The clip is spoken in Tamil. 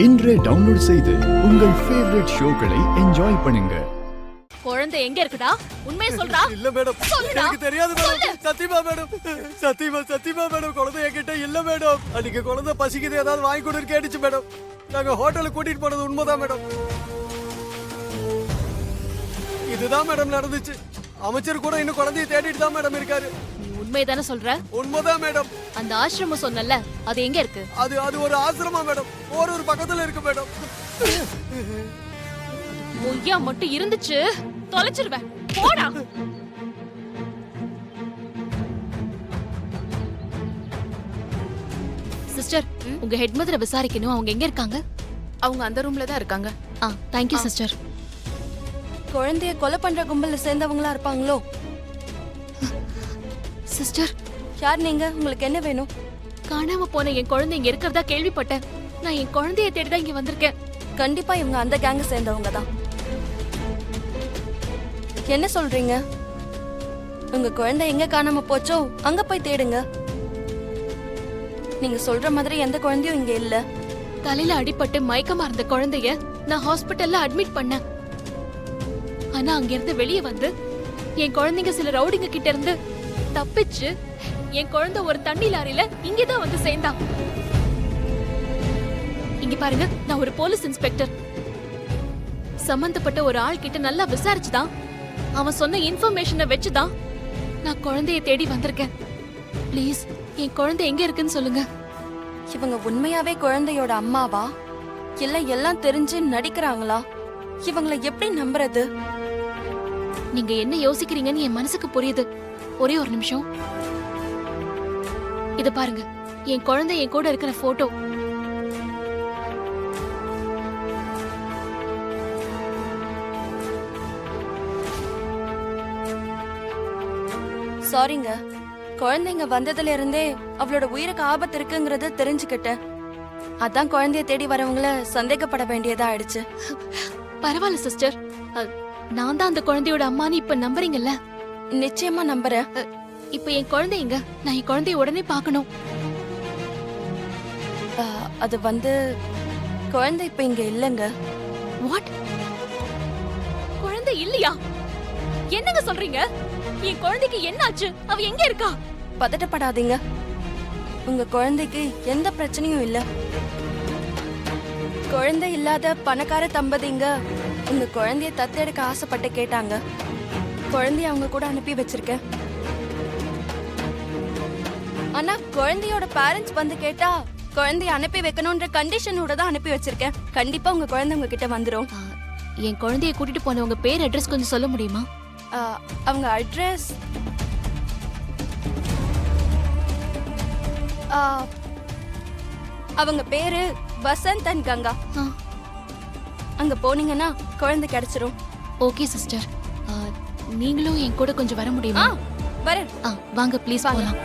இன்றே டவுன்லோட் செய்து உங்கள் ஃபேவரட் ஷோக்களை என்ஜாய் பண்ணுங்க. குழந்தை எங்க இருக்குடா? உண்மையை சொல்றா? இல்ல மேடம், எனக்கு தெரியாது மேடம். சத்தியமா மேடம், சத்தியமா மேடம், குழந்தை என்கிட்ட இல்ல மேடம். அன்னைக்கு குழந்தை பசிக்குது ஏதாவது வாங்கி கொடுன்னு கேட்டுச்சு மேடம். நாங்க ஹோட்டலுக்கு கூட்டிட்டு போனது உண்மைதான் மேடம். இதுதான் மேடம் நடந்துச்சு. அமைச்சர் கூட இன்னும் குழந்தைய தேடிட்டு தான் மேடம் இருக்காரு. உண்மைதானே சொல்ற? உண்மைதான் மேடம். அந்த ஆசிரமம் சொன்னல, அது எங்க இருக்கு? அது ஒரு ஆசிரமா மேடம், ஒரு பக்கத்துல இருக்கு மேடம். பொய்யா மட்டும் இருந்துச்சு தொலைச்சிருவேன். போடா. சிஸ்டர், உங்க ஹெட் மதரை விசாரிக்கணும். அவங்க எங்க இருக்காங்க? அவங்க அந்த ரூம்ல தான் இருக்காங்க. Thank you sister. குழந்தைய கொலை பண்ற கும்பல்ல சேர்ந்தவங்களா இருப்பாங்களோ? சிஸ்டர், யார் நீங்க? உங்களுக்கு என்ன வேணும்? காணாம போன என் குழந்தை இங்க இருக்கிறதா கேள்விப்பட்டேன். நான் என் குழந்தைய தேடி தான் இங்க வந்திருக்கேன். கண்டிப்பா இவங்க அந்த கேங்க சேர்ந்தவங்க தான். என்ன சொல்றீங்க? உங்க குழந்தை எங்க காணாம போச்சோ அங்க போய் தேடுங்க. நீங்க சொல்ற மாதிரி எந்த குழந்தையும் இங்க இல்ல. தலையில அடிபட்டு மயக்கமா இருந்த குழந்தைய நான் ஹாஸ்பிட்டல்ல அட்மிட் பண்ணேன். ஆனா அங்க இருந்து வெளியே வந்து என் குழந்தைங்க சில ரவுடிங்க கிட்ட இருந்து தப்பிச்சு என் குழந்தை ஒரு தண்ணி லாரியில இங்கதான் வந்து சேர்ந்தான். இங்க பாருங்க, நான் ஒரு போலீஸ் இன்ஸ்பெக்டர். சம்பந்தப்பட்ட ஒரு ஆள் கிட்ட நல்லா விசாரிச்சுதான், அவன் சொன்ன இன்ஃபர்மேஷனை வச்சுதான் நான் குழந்தைய தேடி வந்திருக்கேன். ப்ளீஸ், என் குழந்தை எங்க இருக்குன்னு சொல்லுங்க. இவங்க உண்மையாவே குழந்தையோட அம்மாவா இல்ல எல்லாம் தெரிஞ்சு நடிக்கிறாங்களா? இவங்களை எப்படி நம்புறது? நீங்க என்ன யோசிக்கிறீங்கன்னு என் மனசுக்கு புரியுது. ஒரே ஒரு நிமிஷம். இத பாருங்க, என் குழந்தை என் கூட இருக்கிற போட்டோ. சாரிங்க, குழந்தைங்க வந்ததுல இருந்தே அவளோட உயிருக்கு ஆபத்து இருக்குங்கறத தெரிஞ்சுக்கிட்டேன். அதான் குழந்தைய தேடி வரவங்கள சந்தேகப்பட வேண்டியதா ஆயிடுச்சு. பரவாயில்ல சிஸ்டர், நான் தான் அந்த குழந்தையோட அம்மான்னு இப்ப நம்புறீங்கல்ல? நிச்சயமா நம்புறேன். இப்ப என் குழந்தை எங்க? நான் என் குழந்தைய உடனே பார்க்கணும். அது வந்து குழந்தை இப்ப இங்க இல்லங்க. வாட்? குழந்தை இல்லையா? என்னங்க சொல்றீங்க? என் குழந்தைக்கு என்னாச்சு? அவ எங்க இருக்கா? பதட்டப்படாதீங்க, உங்க குழந்தைக்கு எந்த பிரச்சனையும் இல்ல. குழந்தை இல்லாத பணக்கார தம்பதிங்க உங்க குழந்தைய தத்தெடுக்க ஆசைப்பட்டு கேட்டாங்க. குழந்தைய அவங்க கூட அனுப்பி வச்சிருக்கேன். ஆனா குழந்தையோட பேரண்ட்ஸ் வந்து கேட்டா குழந்தைய அனுப்பி வைக்கணும்ன்ற கண்டிஷனோட தான் அனுப்பி வச்சிருக்கேன். கண்டிப்பா உங்க குழந்தை உங்ககிட்ட வந்துரும். என் குழந்தைய கூட்டிட்டு போனவங்க பேர், அட்ரஸ் கொஞ்சம் சொல்ல முடியுமா? அவங்க அட்ரஸ் அவங்க பேரு வசந்த் அண்ட் கங்கா. அங்க போனீங்கன்னா குழந்தை கிடைச்சிரும். ஓகே சிஸ்டர், நீங்களும் என் கூட கொஞ்சம் வர முடியுமா? வரேன். வாங்க ப்ளீஸ் போலாம்.